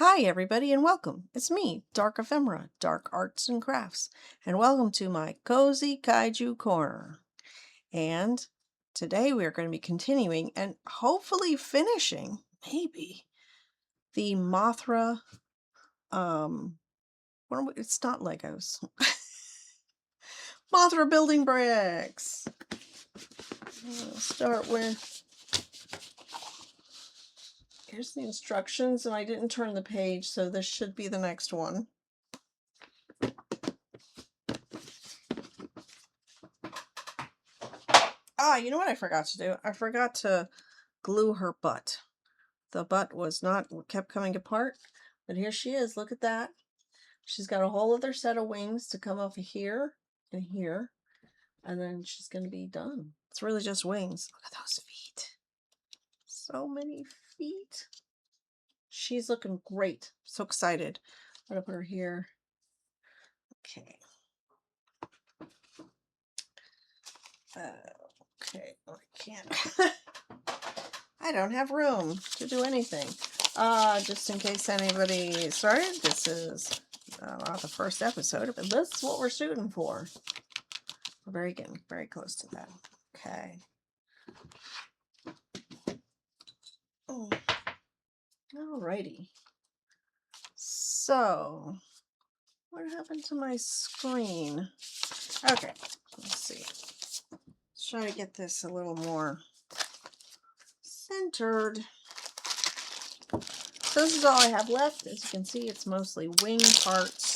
Hi, everybody, and welcome. It's me, Dark Ephemera, Dark Arts and Crafts, and welcome to my Cozy Kaiju Corner. And today we are going to be continuing and hopefully finishing, maybe, the Mothra, it's not Legos. Mothra building bricks. We'll start with, here's the instructions, and I didn't turn the page, so this should be the next one. You know what I forgot to do? I forgot to glue her butt. The butt kept coming apart, but here she is. Look at that. She's got a whole other set of wings to come off of here and here, and then she's going to be done. It's really just wings. Look at those feet. So many feet. She's looking great. So excited. I'm going to put her here. Okay. Okay, I can't. I don't have room to do anything. Just in case anybody started, this is not the first episode, but this is what we're shooting for. We're getting very close to that. Okay. Oh. Alrighty. So, what happened to my screen? Okay, let's see. Let's try to get this a little more centered. So this is all I have left. As you can see, it's mostly wing parts.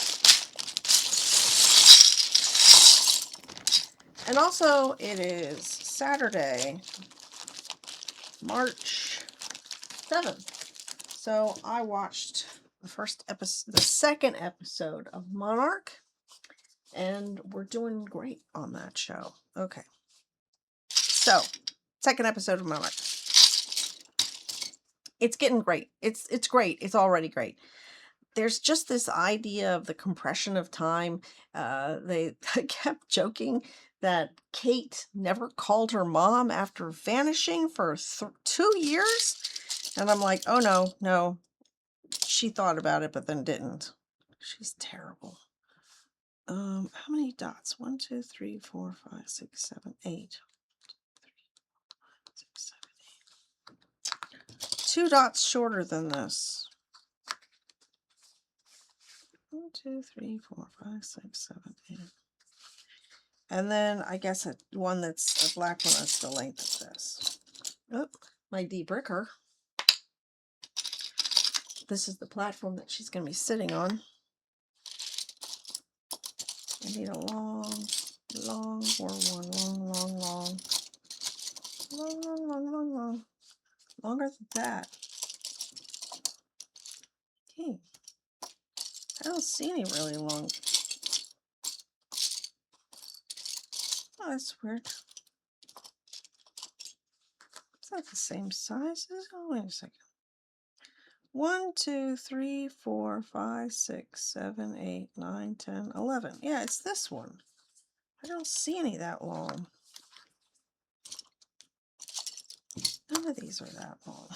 And also, it is Saturday, March 7th. So I watched the second episode of Monarch, and we're doing great on that show. Okay. So, second episode of Monarch. It's getting great. It's great. It's already great. There's just this idea of the compression of time. They kept joking that Kate never called her mom after vanishing for 2 years. And I'm like, oh no. She thought about it, but then didn't. She's terrible. How many dots? 1, 2, 3, 4, 5, 6, 7, 8. 6, 7, 8. 2 dots shorter than this. 1, 2, 3, 4, 5, 6, 7, 8. And then I guess one that's a black one that's the length of this. Oh, my debricker. This is the platform that she's going to be sitting on. I need a long longer than that. Okay. I don't see any really long. Oh, that's weird. It's not the same size. Oh, wait a second. 1, 2, 3, 4, 5, 6, 7, 8, 9, 10, 11. Yeah, it's this one. I don't see any that long. None of these are that long.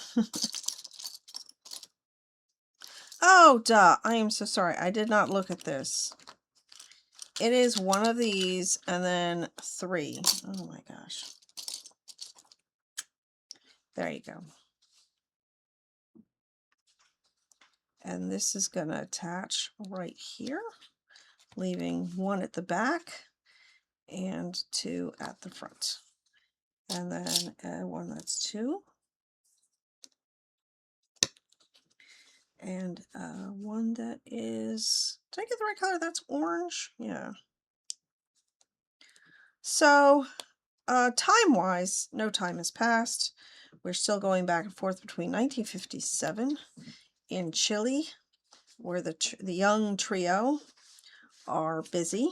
Oh, duh. I am so sorry. I did not look at this. It is one of these and then 3. Oh my gosh. There you go. And this is going to attach right here, leaving 1 at the back and 2 at the front. And then one that's 2. And one that is, did I get the right color? That's orange. Yeah. So time-wise, no time has passed. We're still going back and forth between 1957 in Chile, where the young trio are busy.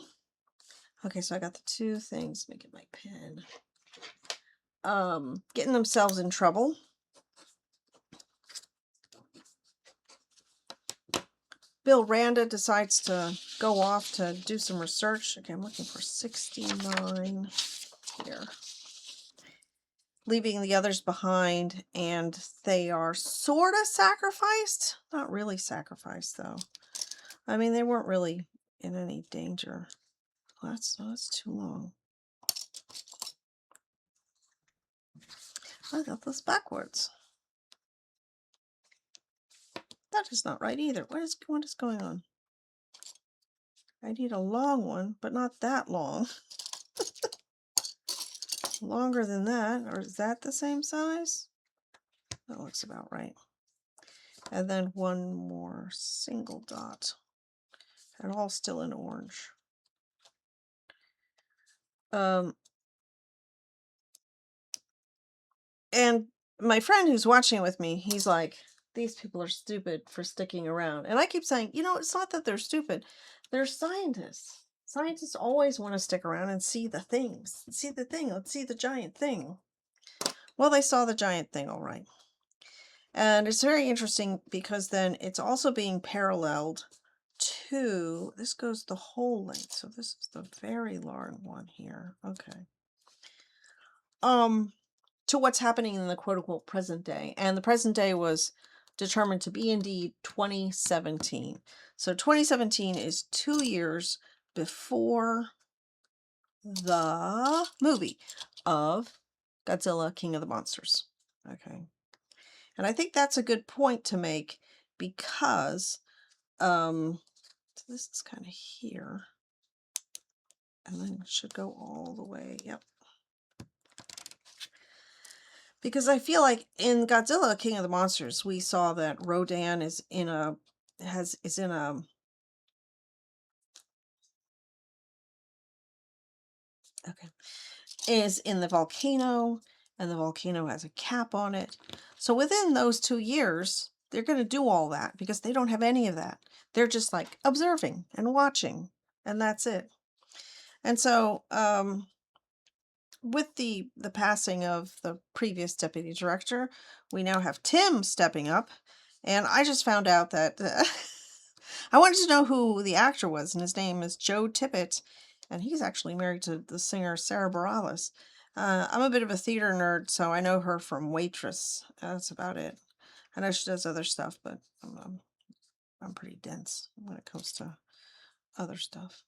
Okay, so I got the 2 things. Let me get my pen. Getting themselves in trouble. Bill Randa decides to go off to do some research. Okay, I'm looking for 69 here. leaving the others behind, and they are sort of sacrificed. Not really sacrificed, though. I mean, they weren't really in any danger. That's too long. I got this backwards. That is not right either. What is going on? I need a long one, but not that long. Longer than that, or is that the same size? That looks about right. And then one more single dot. And all still in orange. And my friend who's watching with me, he's like, these people are stupid for sticking around. And I keep saying, it's not that they're stupid. They're scientists. Scientists always want to stick around and see the things. See the thing. Let's see the giant thing. Well, they saw the giant thing, all right. And it's very interesting because then it's also being paralleled to, this goes the whole length. So this is the very long one here. Okay. To what's happening in the quote-unquote present day. And the present day was determined to be indeed 2017. So 2017 is 2 years before the movie of Godzilla, King of the Monsters. Okay. And I think that's a good point to make because so this is kind of here. And then it should go all the way. Yep. Because I feel like in Godzilla, King of the Monsters, we saw that Rodan is in a the volcano, and the volcano has a cap on it. So within those 2 years, they're going to do all that because they don't have any of that. They're just like observing and watching, and that's it. And so with the passing of the previous deputy director, we now have Tim stepping up, and I just found out that I wanted to know who the actor was, and his name is Joe Tippett, and he's actually married to the singer Sarah Bareilles. I'm a bit of a theater nerd, so I know her from Waitress. That's about it. I know she does other stuff, but I'm pretty dense when it comes to other stuff.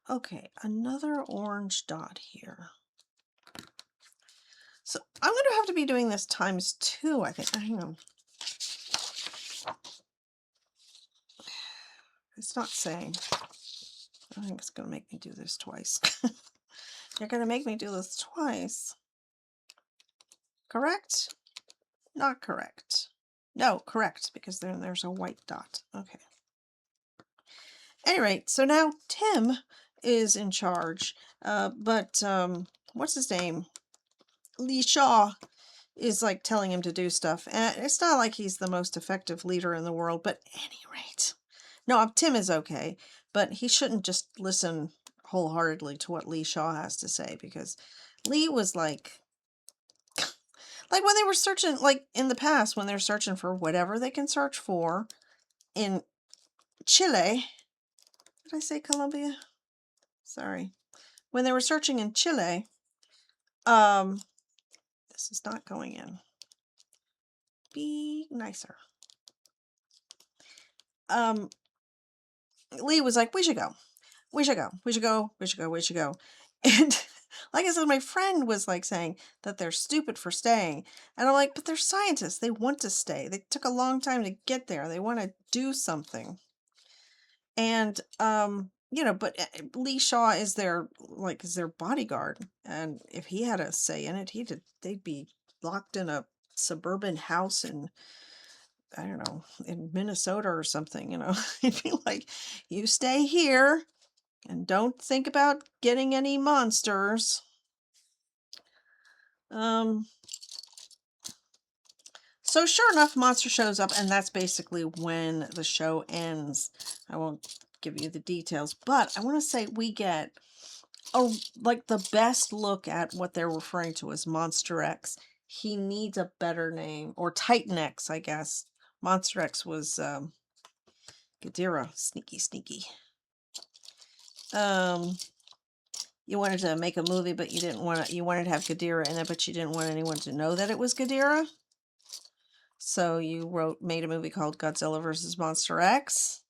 Okay, another orange dot here. So I'm going to have to be doing this times 2, I think. Hang on. It's not saying. I think it's going to make me do this twice. You're going to make me do this twice. Correct? Not correct. No, correct, because then there's a white dot. Okay. Anyway, so now Tim is in charge. But what's his name? Lee Shaw is like telling him to do stuff. And it's not like he's the most effective leader in the world, but at any rate. No, Tim is okay, but he shouldn't just listen wholeheartedly to what Lee Shaw has to say, because Lee was like when they were searching, like in the past, when they're searching for whatever they can search for in Chile. Did I say Colombia? Sorry. When they were searching in Chile, this is not going in. Be nicer. Lee was like, we should go. We should go. We should go. We should go. We should go. And like I said, my friend was like saying that they're stupid for staying. And I'm like, but they're scientists. They want to stay. They took a long time to get there. They want to do something. And, but Lee Shaw is their bodyguard. And if he had a say in it, they'd be locked in a suburban house in, I don't know, in Minnesota or something, He'd be like, you stay here and don't think about getting any monsters. So sure enough, Monster shows up, and that's basically when the show ends. I won't give you the details, but I want to say we get the best look at what they're referring to as Monster X. He needs a better name, or Titan X, I guess. Monster X was Ghidorah, sneaky. you wanted to make a movie, but you didn't want to, you wanted to have Ghidorah in it, but you didn't want anyone to know that it was Ghidorah. So you made a movie called Godzilla versus Monster X.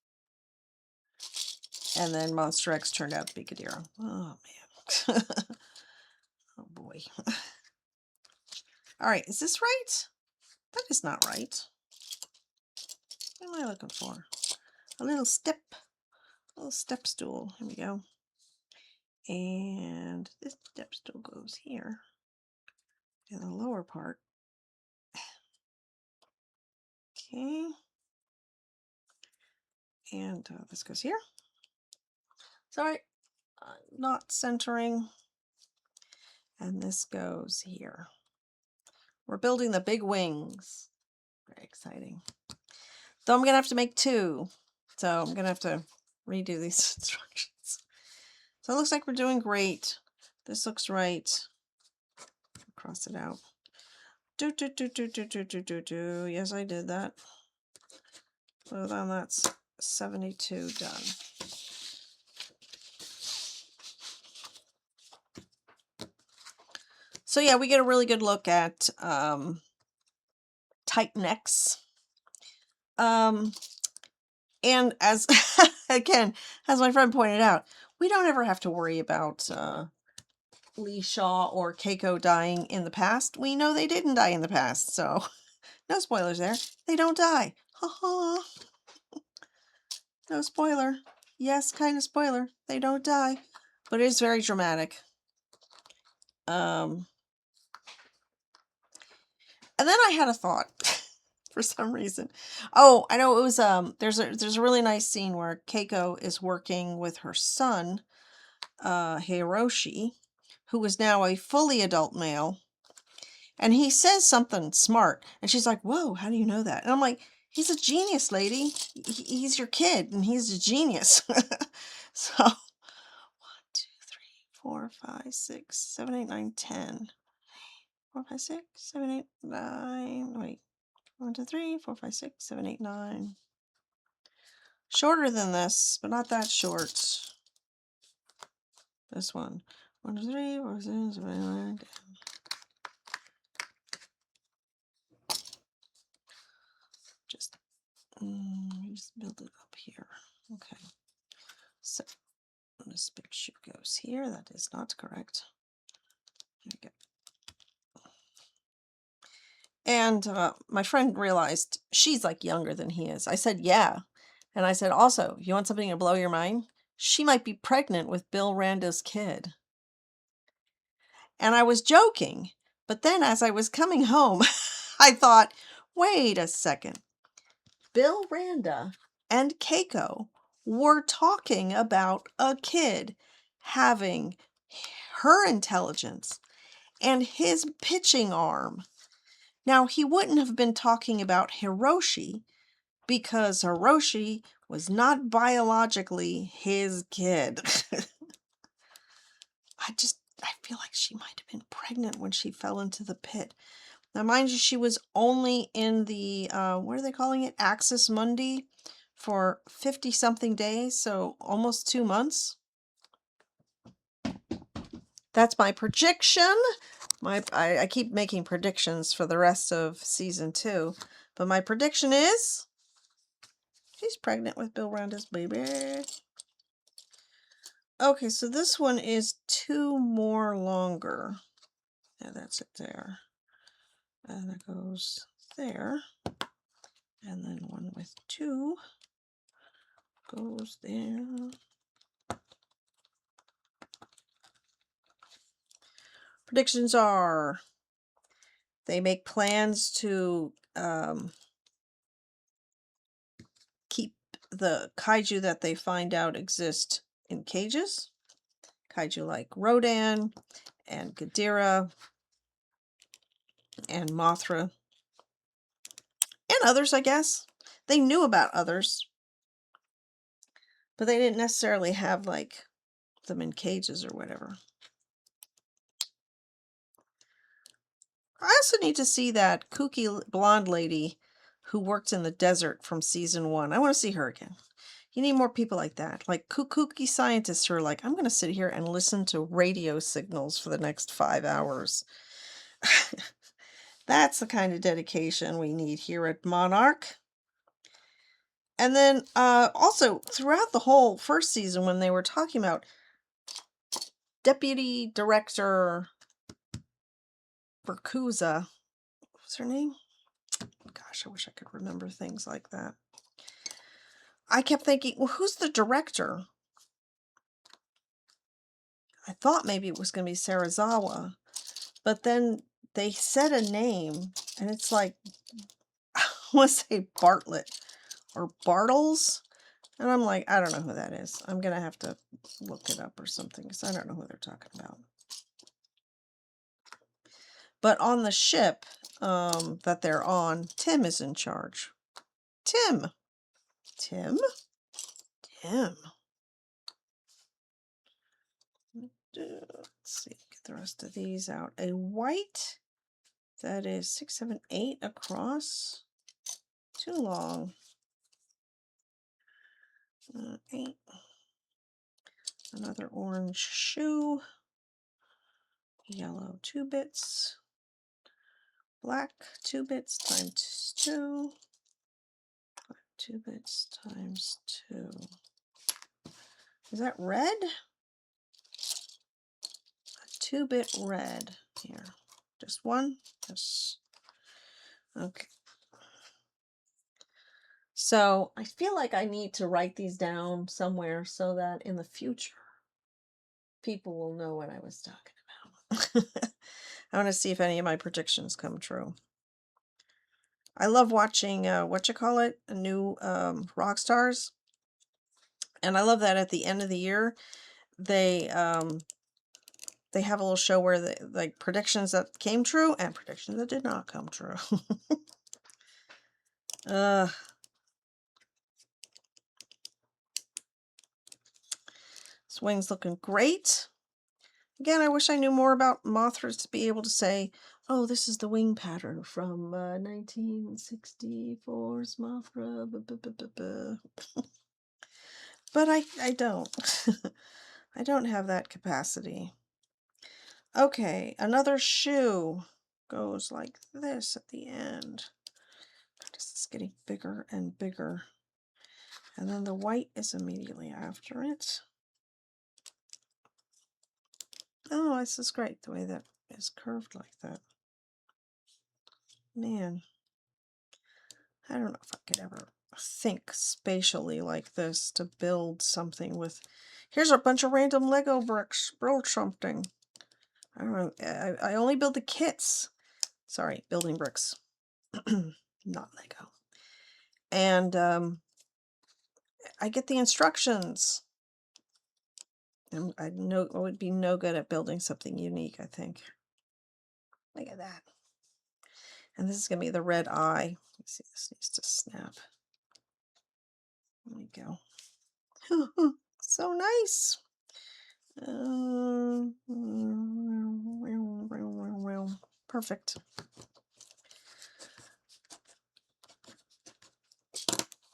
And then Monster X turned out to be Ghidorah. Oh, man. Oh, boy. All right. Is this right? That is not right. What am I looking for? A little step stool. Here we go. And this step stool goes here in the lower part. Okay. And this goes here. Sorry, not centering. And this goes here. We're building the big wings. Very exciting. So I'm going to have to make 2. So I'm going to have to redo these instructions. So it looks like we're doing great. This looks right. Cross it out. Yes, I did that. So then that's 72 done. So yeah, we get a really good look at tight necks. And as again, as my friend pointed out, we don't ever have to worry about Lee Shaw or Keiko dying in the past. We know they didn't die in the past, so no spoilers there. They don't die. Ha ha. No spoiler. Yes, kind of spoiler. They don't die, but it is very dramatic. And then I had a thought for some reason. Oh, I know it was there's a really nice scene where Keiko is working with her son, Hiroshi, who is now a fully adult male, and he says something smart, and she's like, "Whoa, how do you know that?" And I'm like, "He's a genius, lady. He's your kid, and he's a genius." So 1, 2, 3, 4, 5, 6, 7, 8, 9, 10. 4, 5, 6, 7, 8, 9. Wait. 1, 2, 3, 4, 5, 6, 7, 8, 9. Shorter than this, but not that short. This one. 1, 2, 3, 4, 5, 6, 7, 8, 9, 10. Just build it up here. Okay. So this picture goes here. That is not correct. There we go. And my friend realized she's like younger than he is. I said, yeah. And I said, also, you want something to blow your mind? She might be pregnant with Bill Randa's kid. And I was joking. But then as I was coming home, I thought, wait a second. Bill Randa and Keiko were talking about a kid having her intelligence and his pitching arm. Now, he wouldn't have been talking about Hiroshi because Hiroshi was not biologically his kid. I feel like she might have been pregnant when she fell into the pit. Now, mind you, she was only in the, what are they calling it? Axis Mundi for 50-something days, so almost 2 months. That's my prediction. I keep making predictions for the rest of season 2, but my prediction is she's pregnant with Bill Randa's baby. Okay, so this one is 2 more longer. Yeah, that's it there. And that goes there. And then one with 2 goes there. Predictions are they make plans to keep the kaiju that they find out exist in cages. Kaiju like Rodan and Ghidorah and Mothra and others, I guess. They knew about others, but they didn't necessarily have like them in cages or whatever. I also need to see that kooky blonde lady who worked in the desert from season 1. I want to see her again You need more people like that, like kooky scientists who are like, I'm going to sit here and listen to radio signals for the next 5 hours. That's the kind of dedication we need here at Monarch. And then also throughout the whole first season, when they were talking about Deputy Director Bercuza, what's her name? Gosh, I wish I could remember things like that. I kept thinking, well, who's the director? I thought maybe it was going to be Sarazawa, but then they said a name, and it's like, I want to say Bartlett or Bartles, and I'm like, I don't know who that is. I'm going to have to look it up or something, because I don't know who they're talking about. But on the ship that they're on, Tim is in charge. Tim. Tim? Tim. Let's see, get the rest of these out. A white that is 6, 7, 8 across. Too long. 8. Another orange shoe. Yellow 2 bits. Black 2 bits times 2. Black 2 bits times 2. Is that red? A 2-bit red here. Just one? Yes. Okay. So I feel like I need to write these down somewhere so that in the future people will know what I was talking about. I want to see if any of my predictions come true. I love watching new rock stars, and I love that at the end of the year they have a little show where they like predictions that came true and predictions that did not come true. uh this wing's looking great. Again, I wish I knew more about Mothra to be able to say, oh, this is the wing pattern from 1964's Mothra. But I don't. I don't have that capacity. Okay, another shoe goes like this at the end. This is getting bigger and bigger. And then the white is immediately after it. Oh, this is great, the way that is curved like that. Man, I don't know if I could ever think spatially like this to build something with... Here's a bunch of random Lego bricks. Build something. I don't know. I only build the kits. Sorry, building bricks. Not Lego. And I get the instructions. And I would be no good at building something unique, I think. Look at that. And this is going to be the red eye. Let's see, this needs to snap. There we go. So nice. Perfect.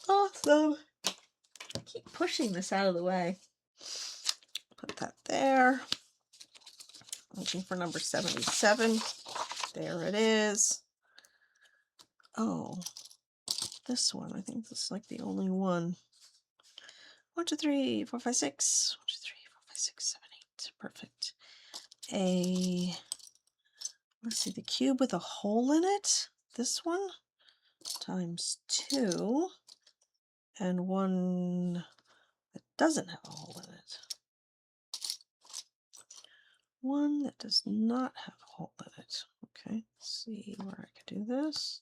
Awesome. I keep pushing this out of the way. Put that there. Looking for number 77. There it is. Oh, this one. I think this is like the only one. 1, 2, 3, 4, 5, 6. 1, 2, 3, 4, 5, 6, 7, 8. Perfect. Let's see, the cube with a hole in it. This one times 2. And one that doesn't have a hole in it. One that does not have a hole in it. Okay, let's see where I could do this.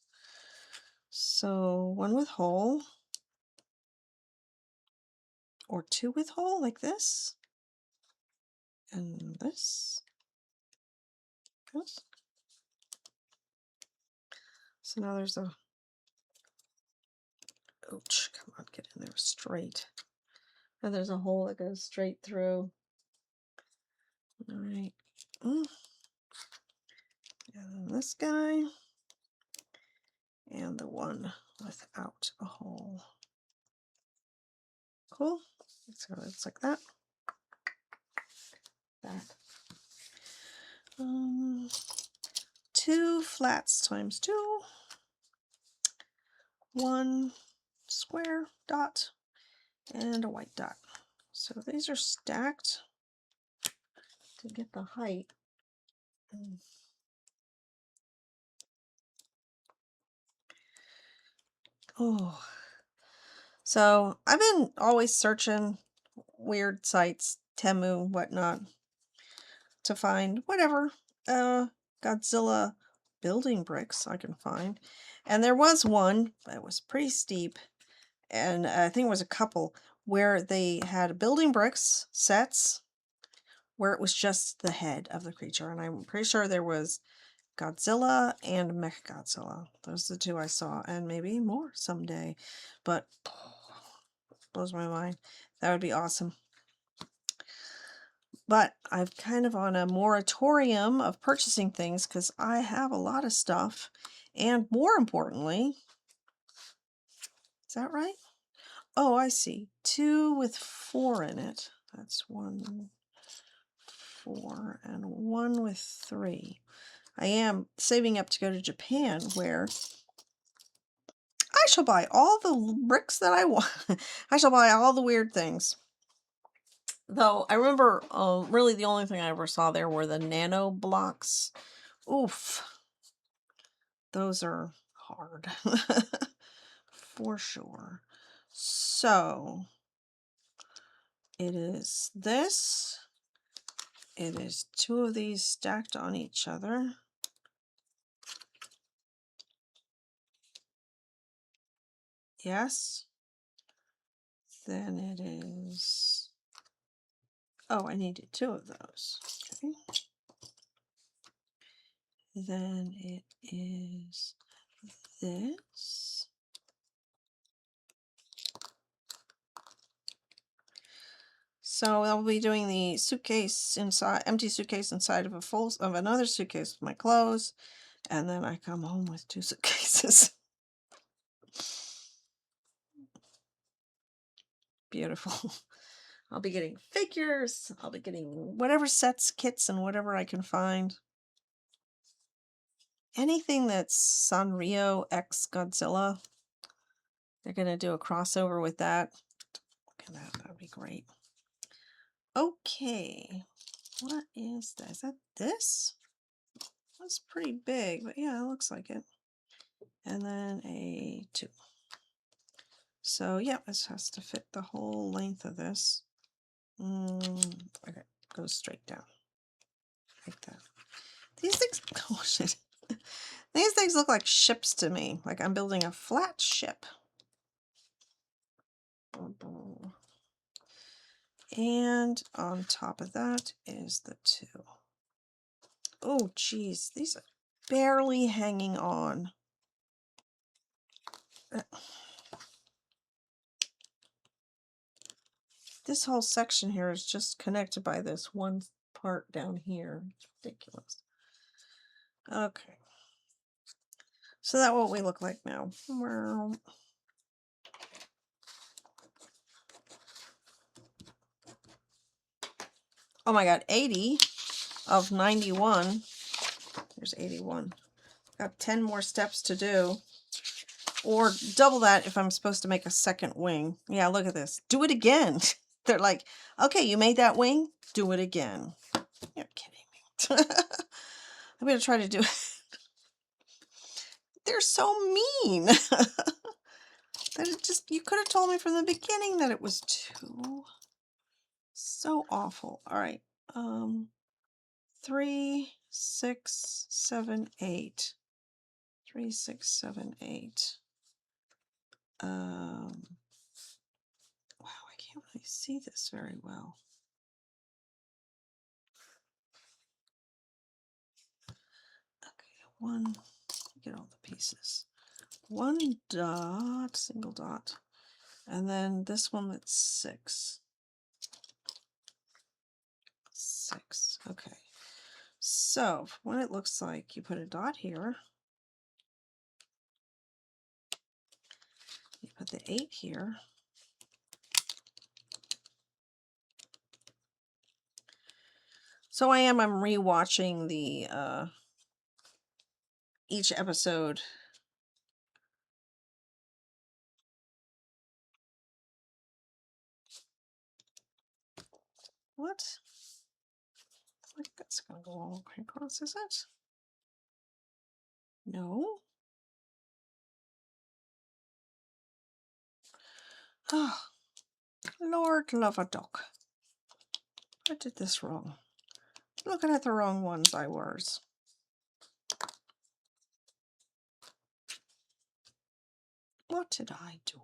So one with hole, or 2 with hole, like this, and this. So now there's a... Ouch, come on, get in there straight. And there's a hole that goes straight through. All right. And then this guy. And the one without a hole. Cool. So it's like that. That. 2 flats times 2. 1 square dot and a white dot. So these are stacked to get the height. Oh, so I've been always searching weird sites, Temu, whatnot, to find whatever Godzilla building bricks I can find. And there was one that was pretty steep, and I think it was a couple where they had building bricks sets where it was just the head of the creature. And I'm pretty sure there was Godzilla and Mechagodzilla. Those are the 2 I saw, and maybe more someday. But blows my mind. That would be awesome. But I'm kind of on a moratorium of purchasing things because I have a lot of stuff. And more importantly, is that right? Oh, I see. 2 with 4 in it. That's 1, 4, and 1 with 3. I am saving up to go to Japan, where I shall buy all the bricks that I want. I shall buy all the weird things. Though I remember really the only thing I ever saw there were the nano blocks. Oof. Those are hard. For sure. So it is this. It is 2 of these stacked on each other. Yes. Then it is... Oh, I needed 2 of those. Okay. Then it is this. So I'll be doing the suitcase inside, empty suitcase inside of another suitcase with my clothes, and then I come home with 2 suitcases. Beautiful. I'll be getting figures. I'll be getting whatever sets, kits, and whatever I can find. Anything that's Sanrio X Godzilla. They're gonna do a crossover with that. Look at that. That would be great. Okay. What is that? Is that this? That's pretty big, but yeah, it looks like it. And then a 2. So yeah, this has to fit the whole length of this. Okay, goes straight down like that. These things, oh shit. These things look like ships to me, like I'm building a flat ship. And on top of that is the 2. Oh geez, these are barely hanging on. This whole section here is just connected by this one part down here. It's ridiculous. Okay. So that's what we look like now. Oh my god, 80 of 91. There's 81. Got 10 more steps to do. Or double that if I'm supposed to make a second wing. Yeah, look at this. Do it again. They're like, okay, you made that wing? Do it again. You're kidding me. I'm going to try to do it. They're so mean. That it just, you could have told me from the beginning that it was 2. So awful. All right. 3, 6, 7, 8. 3, 6, 7, 8. Wow, I can't really see this very well. Okay, 1, get all the pieces. 1 dot, single dot, and then this one that's 6. 6, okay. So what it looks like, you put a dot here, you put the 8 here, So I'm rewatching the each episode. What? I think that's gonna go all the way across, is it? No. Oh, Lord love a duck. I did this wrong. Looking at the wrong ones I was. What did I do?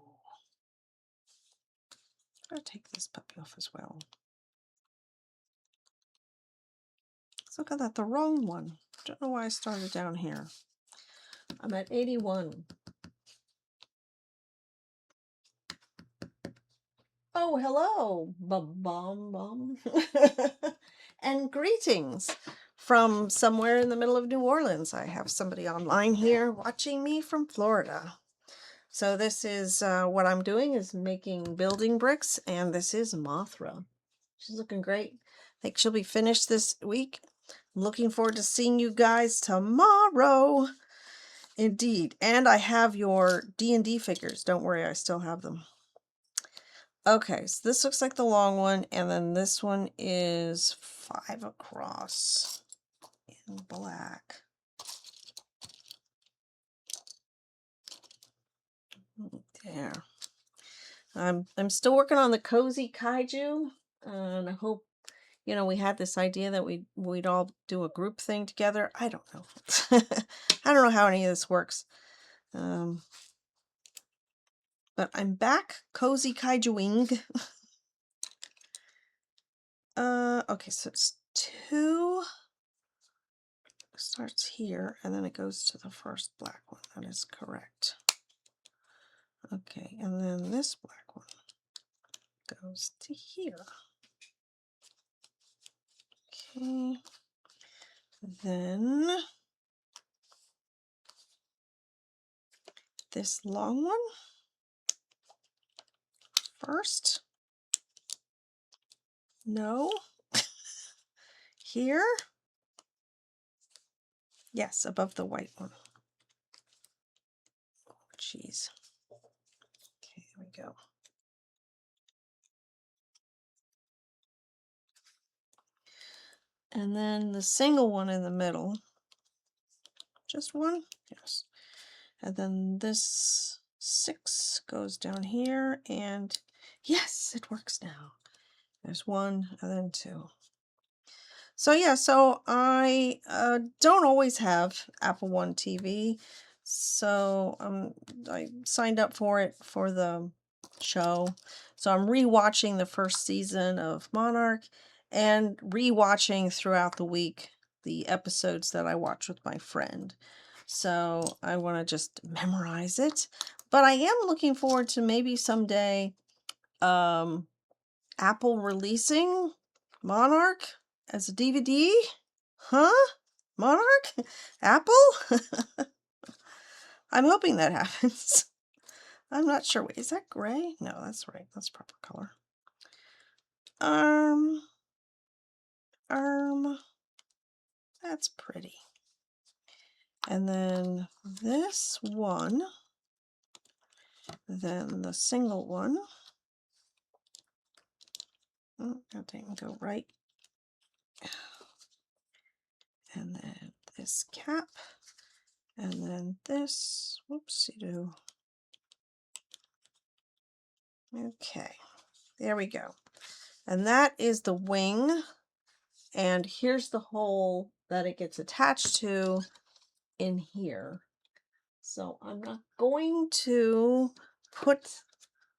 I'm gonna take this puppy off as well. Let's look at that, the wrong one. Don't know why I started down here. I'm at 81. Oh, hello, bum. And greetings from somewhere in the middle of New Orleans. I have somebody online here watching me from Florida. So this is what I'm doing is making building bricks, and this is Mothra. She's looking great. I think she'll be finished this week. I'm looking forward to seeing you guys tomorrow. Indeed. And I have your D&D figures. Don't worry, I still have them. Okay, so this looks like the long one, and then this one is 5 across in black. There. I'm still working on the cozy kaiju, and I hope, you know, we had this idea that we'd all do a group thing together. I don't know. I don't know how any of this works. But I'm back cozy kaijuing. Okay, so it's 2 starts here and then it goes to the first black one. That is correct. Okay, and then this black one goes to here. Okay, then this long one first. No. Here. Yes, above the white one. Oh, jeez. Okay, there we go. And then the single one in the middle. Just one? Yes. And then this 6 goes down here, and yes, it works now. There's 1 and then 2. So yeah, so I don't always have Apple One TV, so I signed up for it for the show. So I'm rewatching the first season of Monarch and rewatching throughout the week the episodes that I watch with my friend. So I want to just memorize it, but I am looking forward to maybe someday Apple releasing Monarch as a DVD? Huh? Monarch? Apple? I'm hoping that happens. I'm not sure. Wait, is that gray? No, that's right. That's proper color. Arm. That's pretty. And then this one. Then the single one. Oh, that didn't go right. And then this cap. And then this. Whoopsie-doo. Okay, there we go. And that is the wing. And here's the hole that it gets attached to in here. So I'm not going to put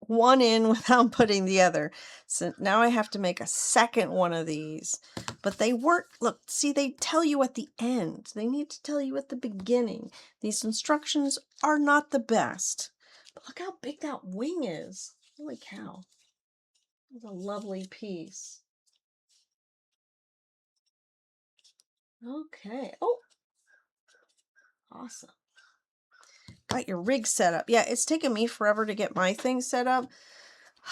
one in without putting the other. So now I have to make a second one of these. But they work, look, see, they tell you at the end. They need to tell you at the beginning. These instructions are not the best. But look how big that wing is. Holy cow. It's a lovely piece. Okay. Oh, awesome. Got your rig set up. Yeah, it's taken me forever to get my thing set up.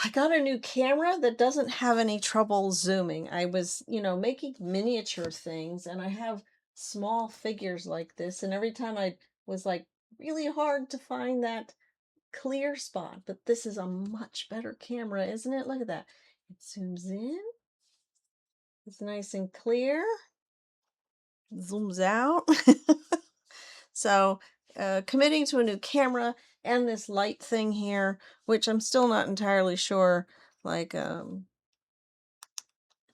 I got a new camera that doesn't have any trouble zooming. I was, making miniature things, and I have small figures like this, and every time I was like really hard to find that clear spot, but this is a much better camera, isn't it? Look at that. It zooms in. It's nice and clear. Zooms out. So, committing to a new camera and this light thing here, which I'm still not entirely sure, like,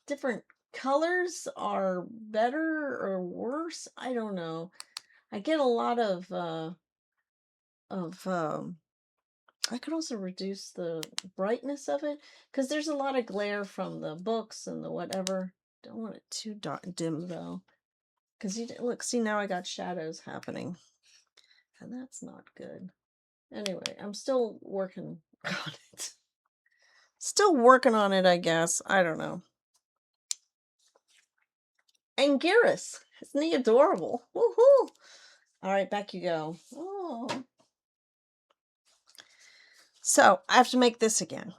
different colors are better or worse. I don't know. I get a lot of I could also reduce the brightness of it because there's a lot of glare from the books and the whatever. Don't want it too dim though, because you look, see, now I got shadows happening, and that's not good. Anyway, I'm still working on it. Still working on it, I guess. I don't know. And Garrus, isn't he adorable? Woohoo! All right, back you go. Oh. So I have to make this again.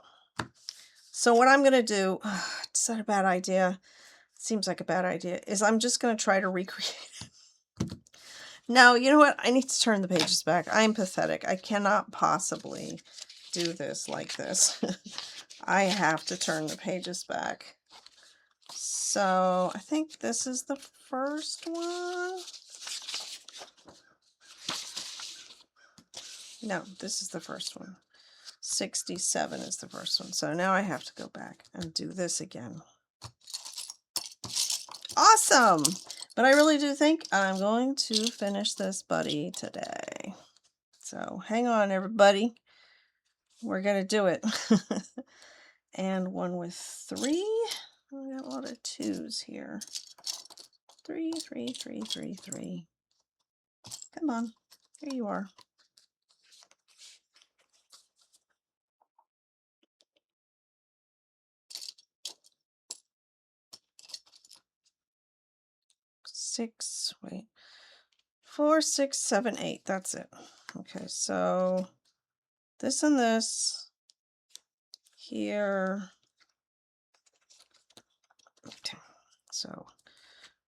So what I'm going to do, is that a bad idea? Seems like a bad idea, is I'm just going to try to recreate it. Now, you know what? I need to turn the pages back. I'm pathetic. I cannot possibly do this like this. I have to turn the pages back. So I think this is the first one. No, this is the first one. 67 is the first one. So now I have to go back and do this again. Awesome! But I really do think I'm going to finish this buddy today. So hang on, everybody. We're going to do it. And one with 3. We got a lot of 2s here. 3, 3, 3, 3, 3. Come on. Here you are. Six, wait. 4, 6, 7, 8. That's it. Okay, so this and this here. Okay. So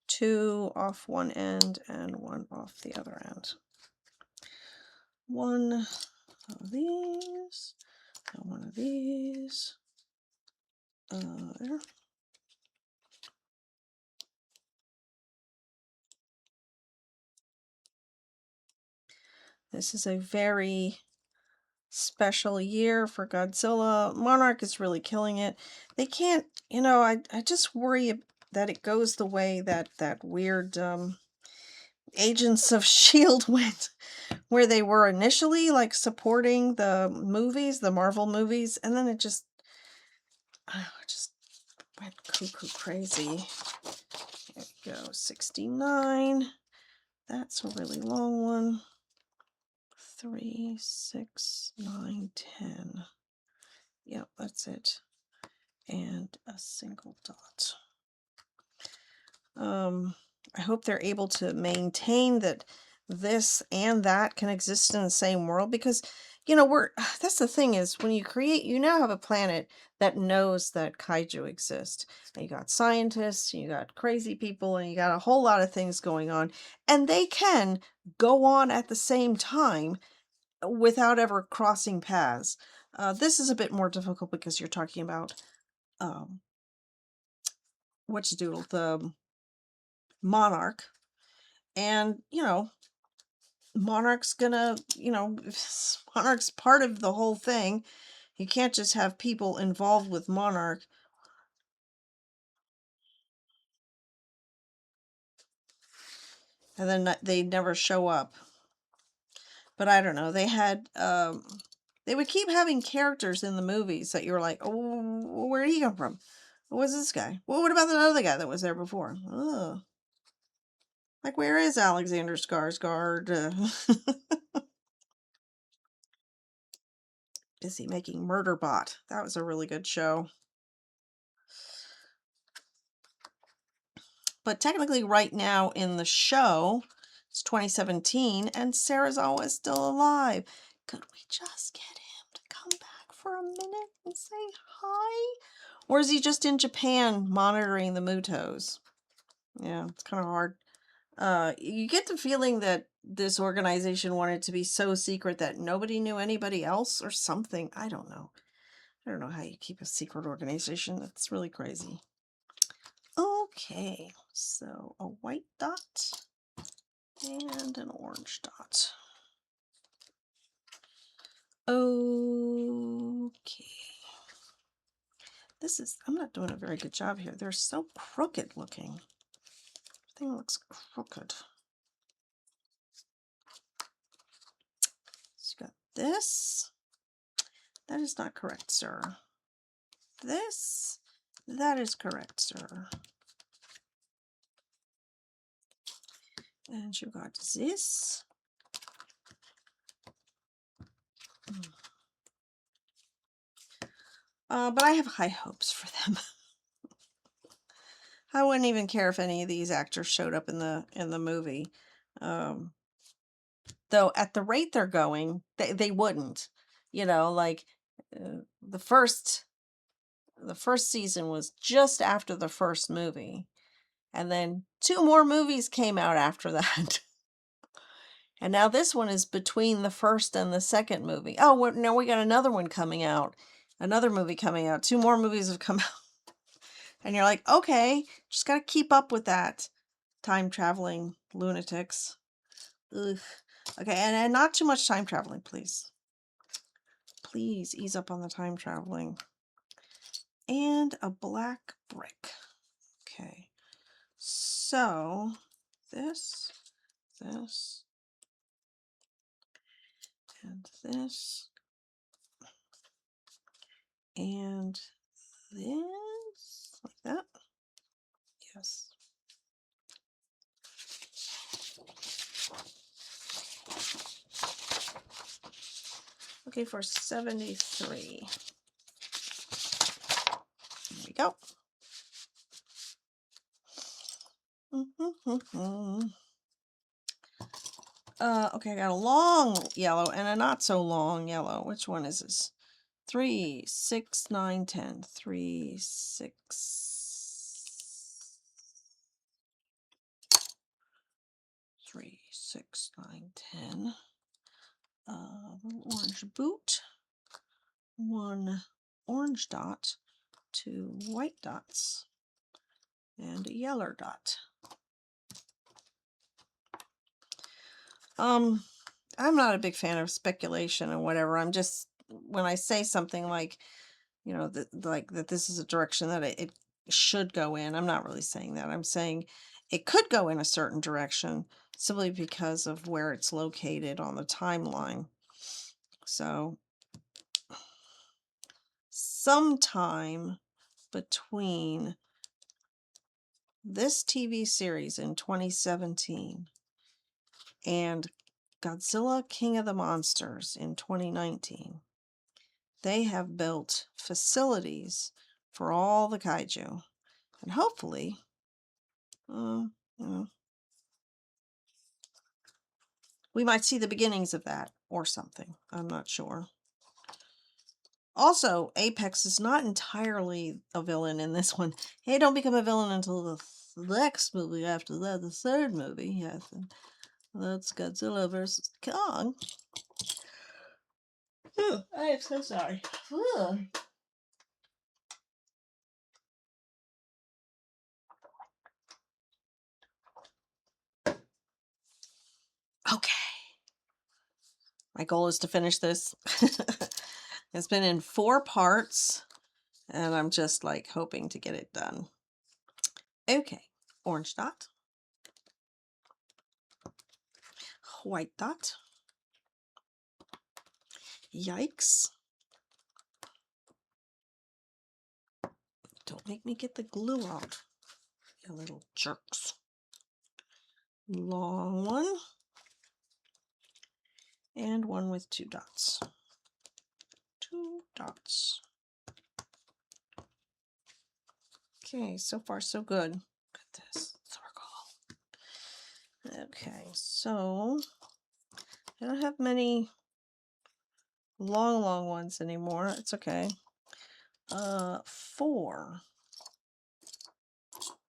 2 off one end and 1 off the other end. 1 of these and 1 of these. There. This is a very special year for Godzilla. Monarch is really killing it. They can't, I just worry that it goes the way that weird Agents of S.H.I.E.L.D. went, where they were initially like supporting the movies, the Marvel movies, and then it just went cuckoo crazy. There we go, 69. That's a really long one. 3, 6, 9, 10. Yep, that's it. And a single dot. I hope they're able to maintain that this and that can exist in the same world, because that's the thing, is when you create, you now have a planet that knows that kaiju exist. And you got scientists, you got crazy people, and you got a whole lot of things going on, and they can go on at the same time without ever crossing paths. This is a bit more difficult because you're talking about the monarch, and monarch's gonna, monarch's part of the whole thing. You can't just have people involved with monarch. And then they never show up. But I don't know. They had, they would keep having characters in the movies that you were like, oh, where did he come from? What was this guy? Well, what about the other guy that was there before? Ugh. Like, where is Alexander Skarsgård? Busy making Murderbot. That was a really good show. But technically right now in the show, it's 2017, and Sarah's always still alive. Could we just get him to come back for a minute and say hi? Or is he just in Japan monitoring the Mutos? Yeah, it's kind of hard. You get the feeling that this organization wanted to be so secret that nobody knew anybody else or something. I don't know. I don't know how you keep a secret organization. That's really crazy. Okay, so a white dot and an orange dot. Okay. I'm not doing a very good job here. They're so crooked looking. Everything looks crooked. So you got this. That is not correct, sir. This. That is correct, sir. And you got this. But I have high hopes for them. I wouldn't even care if any of these actors showed up in the movie. Though at the rate they're going, they wouldn't. You know, like the first season was just after the first movie, and then 2 more movies came out after that. And now this one is between the first and the second movie. Oh, now we got another one coming out. Another movie coming out. 2 more movies have come out. And you're like, okay, just got to keep up with that. Time traveling lunatics. Ugh. Okay, and not too much time traveling, please. Please ease up on the time traveling. And a black brick. Okay. So, this, and this, and this, like that. Yes. Okay, for 73. There we go. Okay, I got a long yellow and a not so long yellow. Which one is this? 3, 6, 9, 10. 3, 6. 3, 6, 9, 10. Little orange boot. 1 orange dot. 2 white dots. And a yellow dot. I'm not a big fan of speculation and whatever. I'm just, when I say something like, you know, like that this is a direction that it should go in, I'm not really saying that. I'm saying it could go in a certain direction simply because of where it's located on the timeline. So sometime between this TV series in 2017 and Godzilla King of the Monsters in 2019, they have built facilities for all the kaiju. And hopefully, you know, we might see the beginnings of that or something. I'm not sure. Also, Apex is not entirely a villain in this one. Hey, don't become a villain until the next movie after that, the third movie. Yes, that's Godzilla versus Kong. Ooh, I am so sorry. Ooh. Okay. My goal is to finish this. It's been in 4 parts, and I'm just like hoping to get it done. Okay, orange dot, white dot. Yikes. Don't make me get the glue out, you little jerks. Long one. And one with 2 dots. 2 dots. Okay, so far so good. Look at this circle. Okay, so I don't have many long ones anymore. It's okay. 4.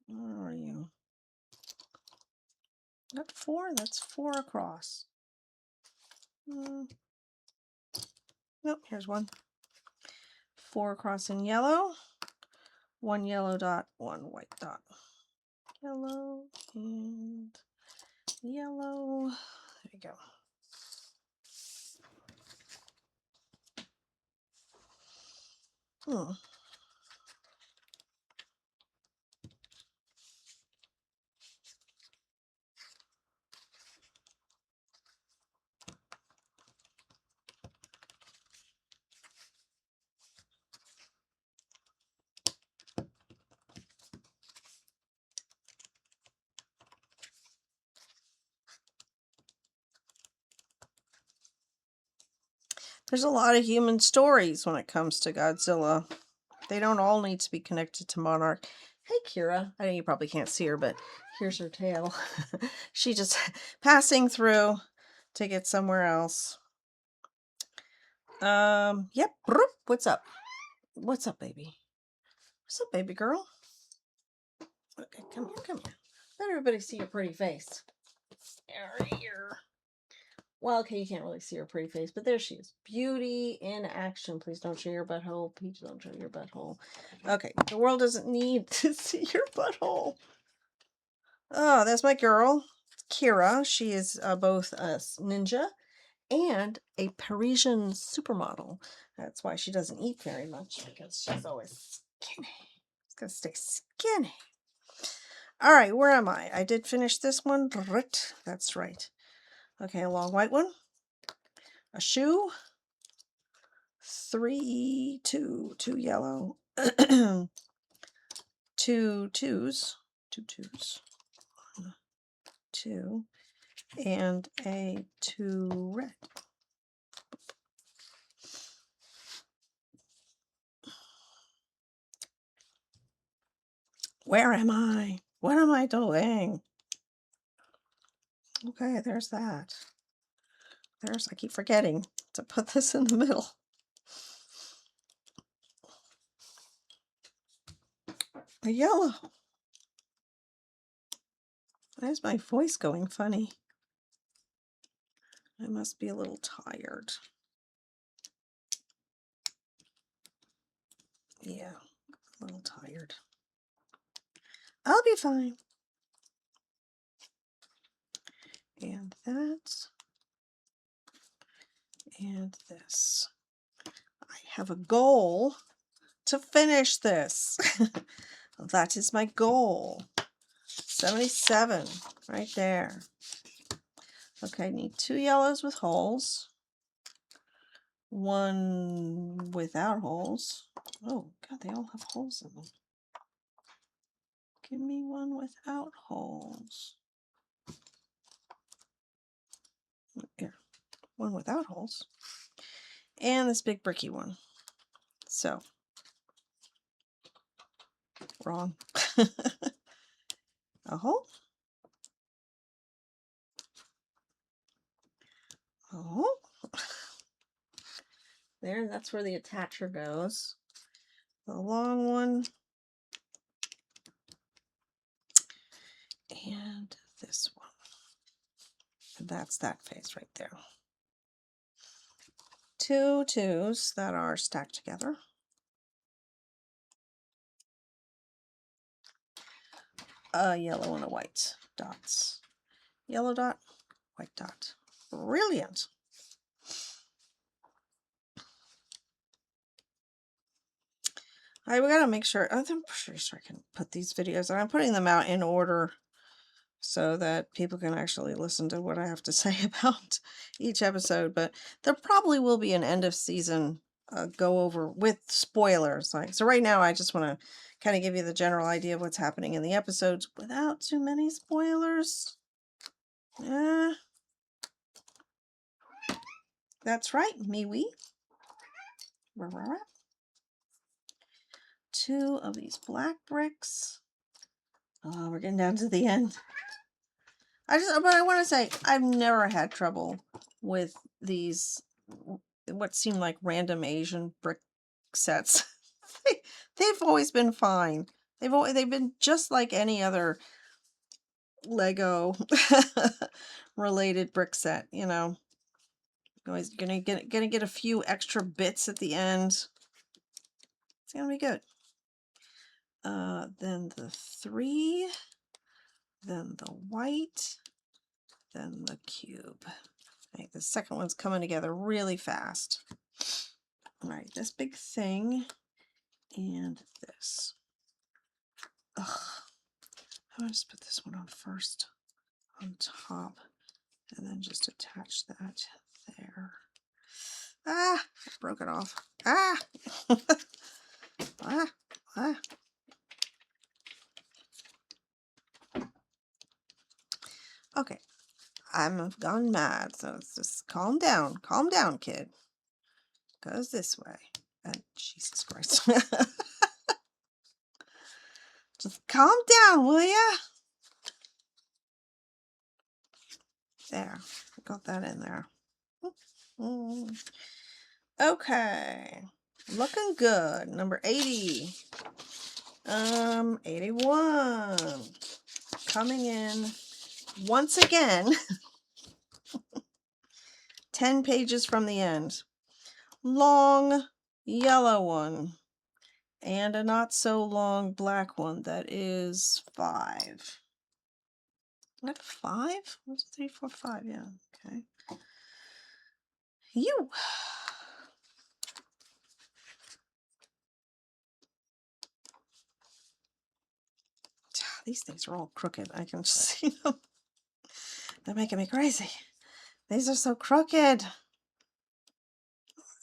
Where are you? Not 4. That's 4 across. Nope. Here's one. 4 across in yellow. 1 yellow dot. 1 white dot. Yellow and yellow. There you go. There's a lot of human stories when it comes to Godzilla. They don't all need to be connected to Monarch. Hey, Kira. I know you probably can't see her, but here's her tail. She just passing through to get somewhere else. Yep. What's up? What's up, baby? What's up, baby girl? Okay, come here. Let everybody see your pretty face. Here. Well, okay, you can't really see her pretty face, but there she is. Beauty in action. Please don't show your butthole. Peach, don't show your butthole. Okay, the world doesn't need to see your butthole. Oh, that's my girl, Kira. She is both a ninja and a Parisian supermodel. That's why she doesn't eat very much, because she's always skinny. She's gonna stay skinny. All right, where am I? I did finish this one. That's right. Okay, a long white one. A shoe. 3, 2 yellow. 2 twos. 2 twos. 1, 2. And a 2 red. Where am I? What am I doing? Okay, there's that. I keep forgetting to put this in the middle. A yellow. Why is my voice going funny? I must be a little tired. Yeah, a little tired. I'll be fine. And that. And this. I have a goal to finish this. That is my goal. 77 right there. Okay, I need 2 yellows with holes. 1 without holes. Oh, God, they all have holes in them. Give me 1 without holes. Here, 1 without holes. And this big bricky one. So, wrong. A hole. A hole. There, that's where the attacher goes. The long one. And this one. And that's that face right there. 2 twos that are stacked together. A yellow and a white dots. Yellow dot, white dot. Brilliant. We gotta make sure. I'm pretty sure I can put these videos. I'm putting them out in order so that people can actually listen to what I have to say about each episode. But there probably will be an end of season go over with spoilers. So right now, I just want to kind of give you the general idea of what's happening in the episodes without too many spoilers. That's right, me-wee. 2 of these black bricks. Oh, we're getting down to the end. But I want to say, I've never had trouble with these what seemed like random Asian brick sets. They've always been fine. They've been just like any other Lego related brick set, you know. Always gonna get a few extra bits at the end. It's gonna be good. Then the 3, then the white, then the cube. I think the second one's coming together really fast. All right, this big thing and this. Ugh. I'm gonna just put this one on first, on top, and then just attach that there. Ah, I broke it off. Ah, ah, ah. Okay, I've gone mad, so it's just calm down, kid. Goes this way. And Jesus Christ. Just calm down, will ya? There, got that in there. Okay, looking good. Number 80. 81. Coming in once again. 10 pages from the end. Long yellow one. And a not so long black one that is 5. What, 5? What's 3, 4, 5? Yeah, okay. You. These things are all crooked. I can see them. They're making me crazy. These are so crooked.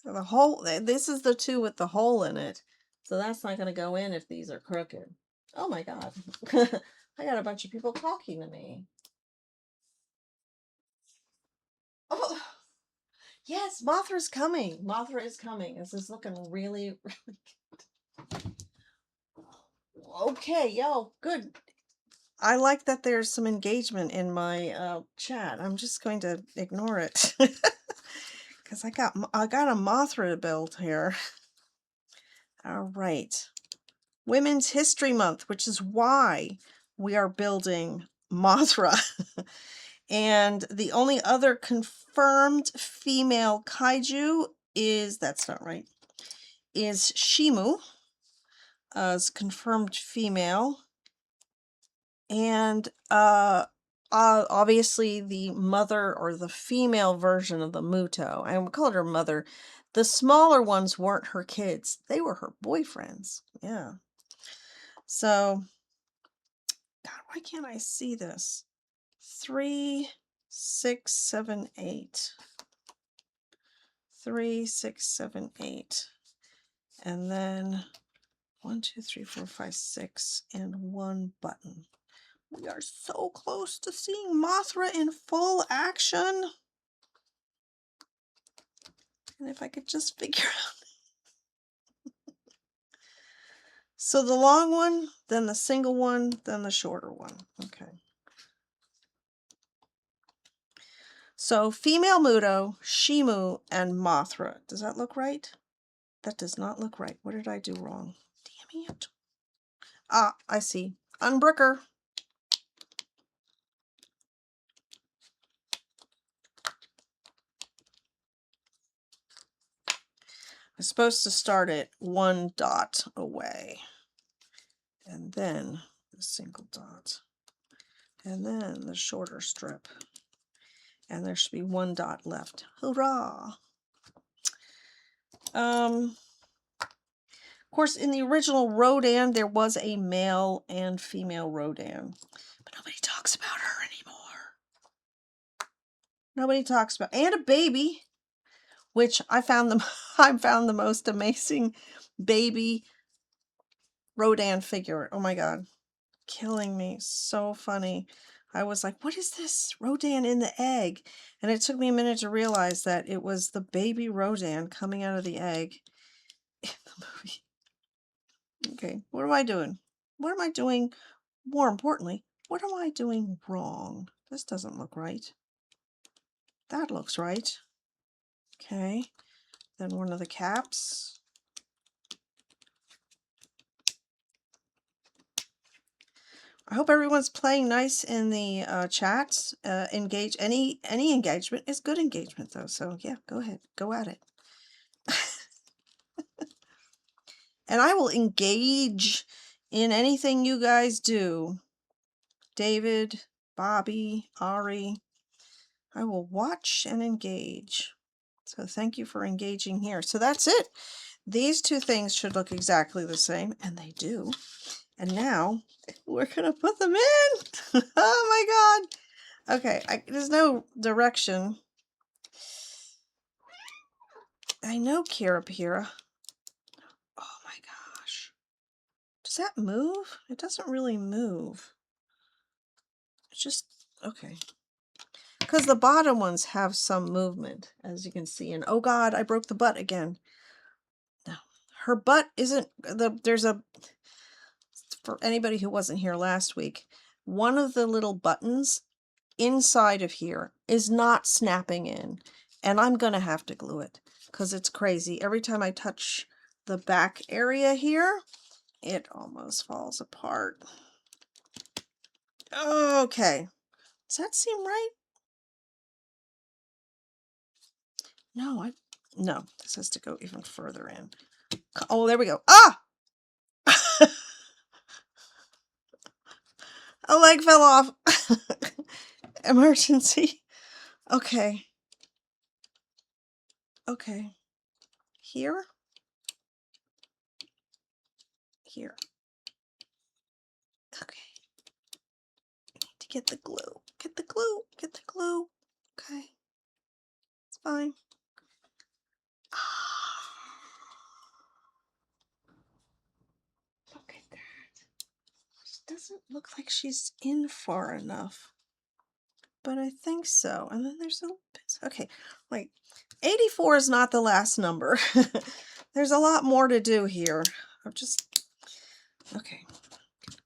The hole. This is the 2 with the hole in it. So that's not going to go in if these are crooked. Oh my God. I got a bunch of people talking to me. Oh, yes, Mothra's coming. Mothra is coming. This is looking really, really good. Okay, yo, good. I like that there's some engagement in my chat. I'm just going to ignore it because I got a Mothra to build here. All right, Women's History Month, which is why we are building Mothra. And the only other confirmed female kaiju is, that's not right, is Shimu as confirmed female. And obviously the mother or the female version of the Muto, I called her mother. The smaller ones weren't her kids. They were her boyfriends. Yeah. So, God, why can't I see this? 3, 6, 7, 8. 3, 6, 7, 8. And then 1, 2, 3, 4, 5, 6, and 1 button. We are so close to seeing Mothra in full action. And if I could just figure out. So the long one, then the single one, then the shorter one. Okay. So female Muto, Shimu, and Mothra. Does that look right? That does not look right. What did I do wrong? Damn it. Ah, I see. Unbricker. I'm supposed to start it 1 dot away. And then the single dot. And then the shorter strip. And there should be 1 dot left. Hurrah! Of course, in the original Rodan, there was a male and female Rodan. But nobody talks about her anymore. Nobody talks about... And a baby, which I found the most amazing baby Rodan figure. Oh my God. Killing me. So funny. I was like, what is this? Rodan in the egg. And it took me a minute to realize that it was the baby Rodan coming out of the egg in the movie. Okay, what am I doing? What am I doing? More importantly, what am I doing wrong? This doesn't look right. That looks right. Okay. Then one of the caps. I hope everyone's playing nice in the chats. Engage. Any engagement is good engagement, though. So yeah, go ahead. Go at it. And I will engage in anything you guys do. David, Bobby, Ari. I will watch and engage. So thank you for engaging here. So that's it. These two things should look exactly the same, and they do. And now we're going to put them in. Oh my God. Okay, there's no direction. I know Kira Pira. Oh my gosh. Does that move? It doesn't really move. It's just, okay. Because the bottom ones have some movement, as you can see. And oh God, I broke the butt again. No, her butt isn't, there's a, for anybody who wasn't here last week, one of the little buttons inside of here is not snapping in. And I'm going to have to glue it because it's crazy. Every time I touch the back area here, it almost falls apart. Okay. Does that seem right? No, no, this has to go even further in. Oh, there we go. Ah! A leg fell off. Emergency. Okay. Okay. Here. Here. Okay. I need to get the glue. Get the glue. Get the glue. Okay. It's fine. Look at that. She doesn't look like she's in far enough. But I think so. And then there's little bits. Okay. Wait. 84 is not the last number. There's a lot more to do here. I'm just... Okay.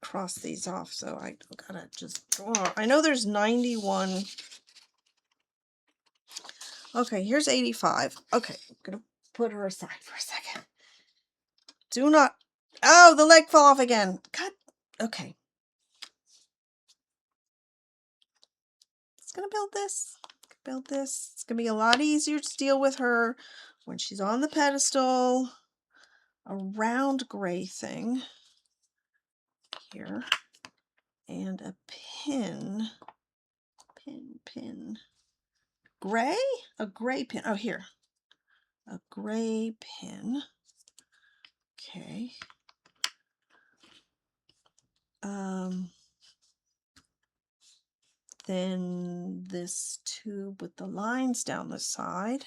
Cross these off, so I gotta just draw. I know there's 91. Okay, here's 85. Okay, I'm gonna put her aside for a second. Do not... Oh, the leg fell off again. God. Okay. It's gonna build this. Build this. It's gonna be a lot easier to deal with her when she's on the pedestal. A round gray thing here. And a pin. Pin. Gray? A gray pin. Oh, here. A gray pin. Okay. Then this tube with the lines down the side.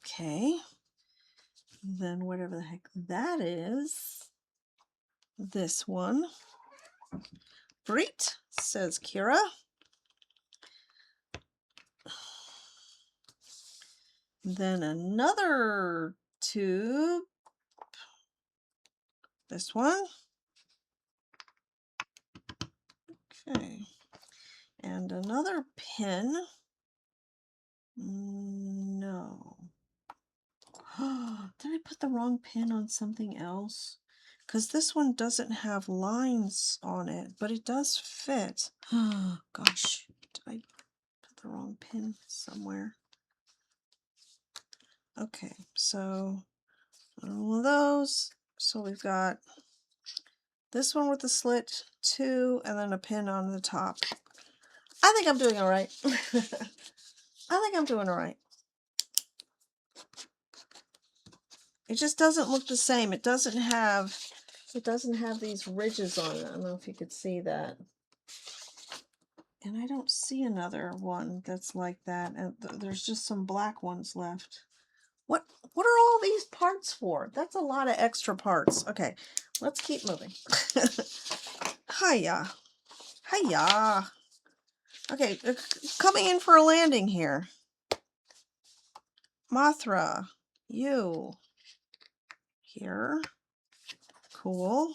Okay. Then whatever the heck that is. This one. Great, says Kira. Then another tube. This one. Okay. And another pin. No. Did I put the wrong pin on something else? Because this one doesn't have lines on it, but it does fit. Oh, gosh. Did I put the wrong pin somewhere? Okay, so all of those. So we've got this one with the slit, 2, and then a pin on the top. I think I'm doing all right. I think I'm doing all right. It just doesn't look the same. It doesn't have these ridges on it. I don't know if you could see that. And I don't see another one that's like that. And there's just some black ones left. What are all these parts for? That's a lot of extra parts. Okay, let's keep moving. Hiya. Hiya. Okay, coming in for a landing here. Mothra, you. Here. Cool.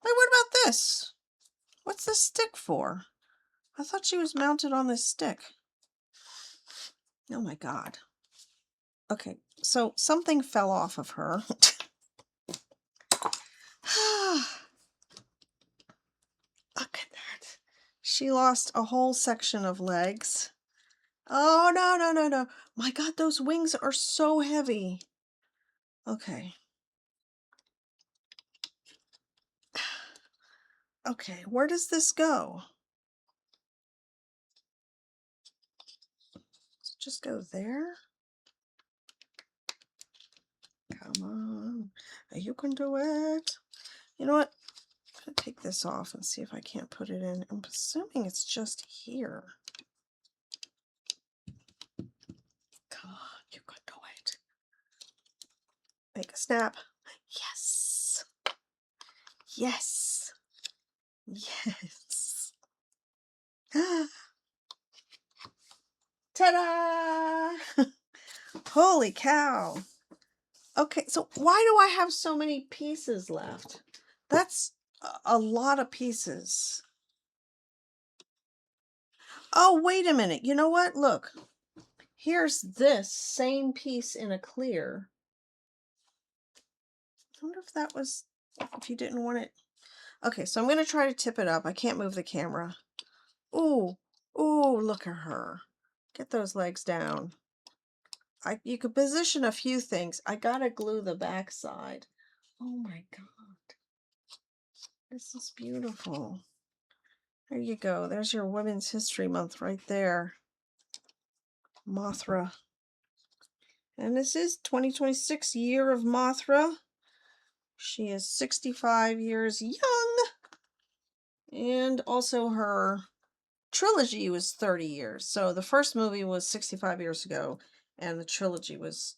Wait, what about this? What's this stick for? I thought she was mounted on this stick. Oh my God. Okay, so something fell off of her. Look at that. She lost a whole section of legs. Oh, no, no, no, no. My God, those wings are so heavy. Okay. Okay, where does this go? Does it just go there? Come on. You can do it. You know what? I'm going to take this off and see if I can't put it in. I'm assuming it's just here. Come on, you can do it. Make a snap. Yes. Yes. Yes. Ta-da! Holy cow. Okay, so why do I have so many pieces left? That's a lot of pieces. Oh, wait a minute. You know what? Look. Here's this same piece in a clear. I wonder if that was, if you didn't want it. Okay, so I'm going to try to tip it up. I can't move the camera. Ooh, ooh, look at her. Get those legs down. You could position a few things. I got to glue the back side. Oh my God. This is beautiful. There you go. There's your Women's History Month right there. Mothra. And this is 2026 year of Mothra. She is 65 years young. And also her trilogy was 30 years. So the first movie was 65 years ago. And the trilogy was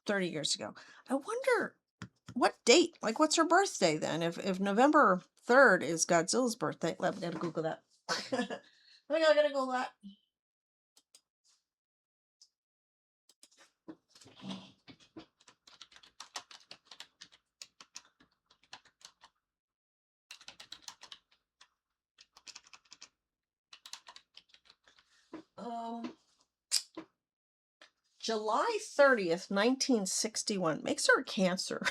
30 years ago. I wonder what date, like what's her birthday then? If November 3rd is Godzilla's birthday. We gotta Google that. I gotta Google that. July 30th, 1961 makes her a Cancer.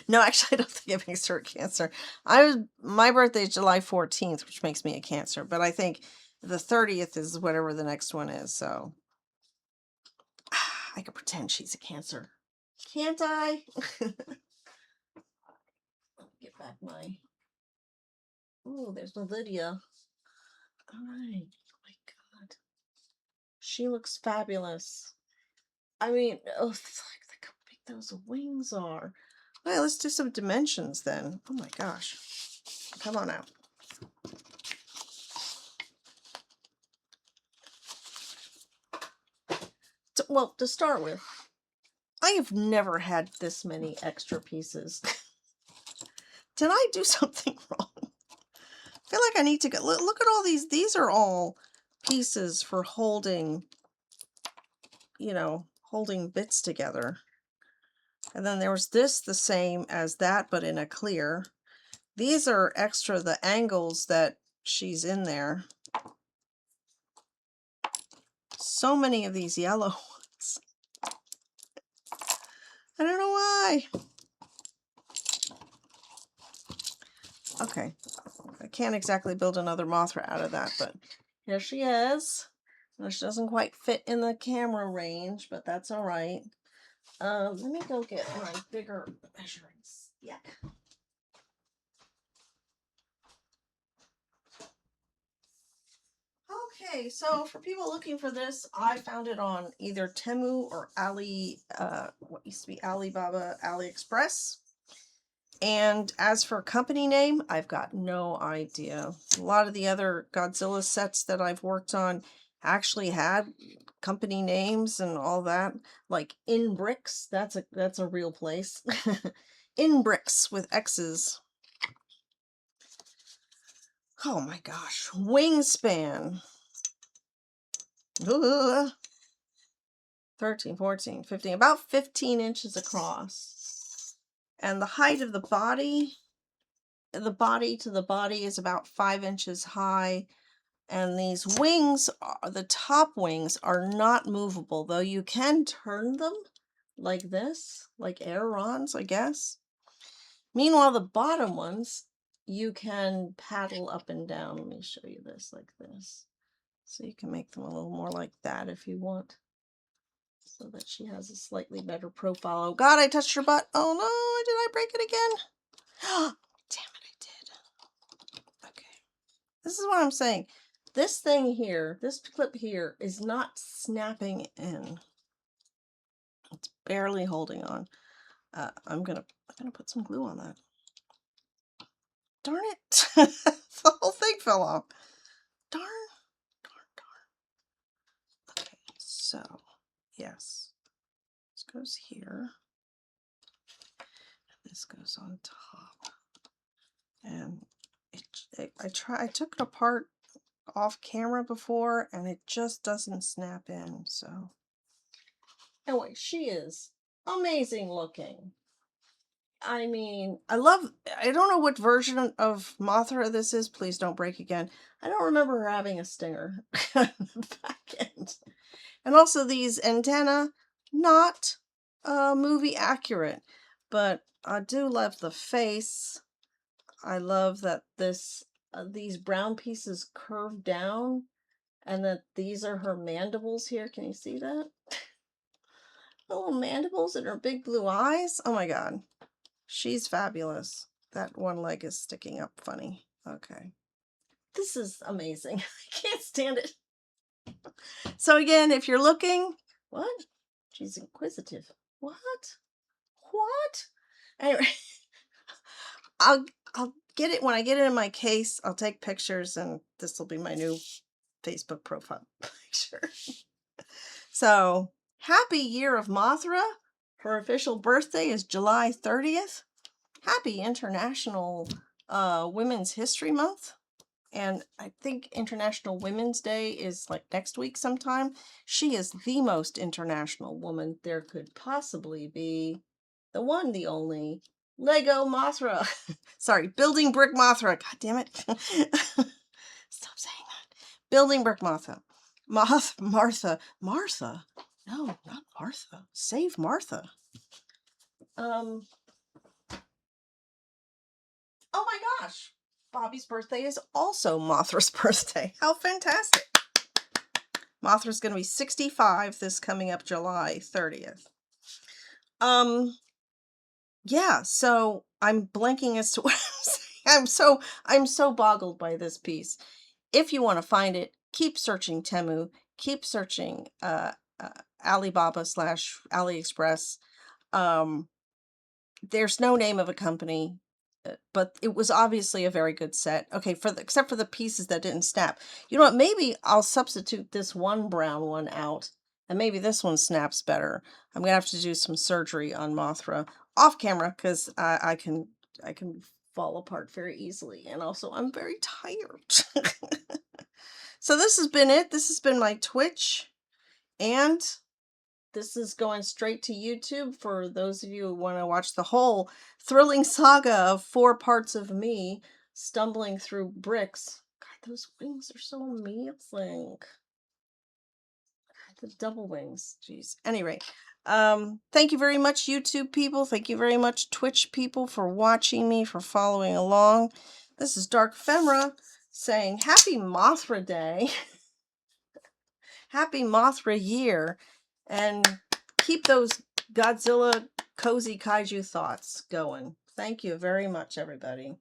No, actually, I don't think it makes her a Cancer. My birthday is July 14th, which makes me a Cancer, but I think the 30th is whatever the next one is, so I could pretend she's a Cancer. Can't I? Get back my... Oh, there's my Lydia. All right. Oh my God. She looks fabulous. I mean, oh, look how big those wings are. Well, let's do some dimensions then. Oh my gosh. Come on out. Well, to start with, I have never had this many extra pieces. Did I do something wrong? I feel like I need to go. Look at all these. These are all pieces for holding, holding bits together. And then there was this the same as that, but in a clear. These are extra, the angles that she's in there. So many of these yellow ones. I don't know why. Okay. I can't exactly build another Mothra out of that, but here she is. She doesn't quite fit in the camera range, but that's all right. Let me go get my bigger measurements. Yuck. Okay, so for people looking for this, I found it on either Temu or what used to be Alibaba, AliExpress. And as for company name, I've got no idea. A lot of the other Godzilla sets that I've worked on actually had company names and all that. Like In Bricks, that's a real place. In Bricks with X's. Oh my gosh. Wingspan. Ugh. 13, 14, 15, about 15 inches across. And the height of the body to the body is about 5 inches high. And these wings, the top wings are not movable, though you can turn them like this, like ailerons, I guess. Meanwhile, the bottom ones, you can paddle up and down. Let me show you this like this. So you can make them a little more like that if you want. So that she has a slightly better profile. Oh God, I touched her butt. Oh no, did I break it again? Damn it, I did. Okay. This is what I'm saying. This thing here, this clip here is not snapping in. It's barely holding on. I'm gonna put some glue on that. Darn it. The whole thing fell off. Darn. Okay, so yes. This goes here. This goes on top. And I took it apart off camera before and it just doesn't snap in, so anyway, she is amazing looking. I mean, I don't know what version of Mothra this is. Please don't break again. I don't remember her having a stinger on the back end. And also these antenna, not movie accurate, but I do love the face. I love that these brown pieces curve down and that these are her mandibles here. Can you see that? Little mandibles and her big blue eyes. Oh my God. She's fabulous. That one leg is sticking up funny. Okay. This is amazing. I can't stand it. So again, if you're looking, what? She's inquisitive. What? What? Anyway, I'll get it when I get it in my case. I'll take pictures and this will be my new Facebook profile picture. So, happy year of Mothra. Her official birthday is July 30th. Happy International Women's History Month. And I think International Women's Day is like next week sometime. She is the most international woman there could possibly be. The one, the only. Lego Mothra. Sorry, Building Brick Mothra. God damn it. Stop saying that. Building Brick Mothra. Martha. No, not Martha. Save Martha. Oh my gosh. Bobby's birthday is also Mothra's birthday. How fantastic. Mothra's going to be 65 this coming up July 30th. Yeah, so I'm blanking as to what I'm saying. I'm so boggled by this piece. If you want to find it, keep searching Temu, keep searching Alibaba / AliExpress. There's no name of a company, but it was obviously a very good set. Okay, except for the pieces that didn't snap. You know what? Maybe I'll substitute this one brown one out, and maybe this one snaps better. I'm gonna have to do some surgery on Mothra off camera because I can fall apart very easily, and also I'm very tired. So this has been it. This has been my Twitch, and this is going straight to YouTube for those of you who want to watch the whole thrilling saga of 4 parts of me stumbling through bricks. God, those wings are so amazing. The double wings. Jeez. Anyway, thank you very much, YouTube people. Thank you very much, Twitch people, for watching me, for following along. This is Dark Femra saying Happy Mothra Day. Happy Mothra year. And keep those Godzilla cozy kaiju thoughts going. Thank you very much, everybody.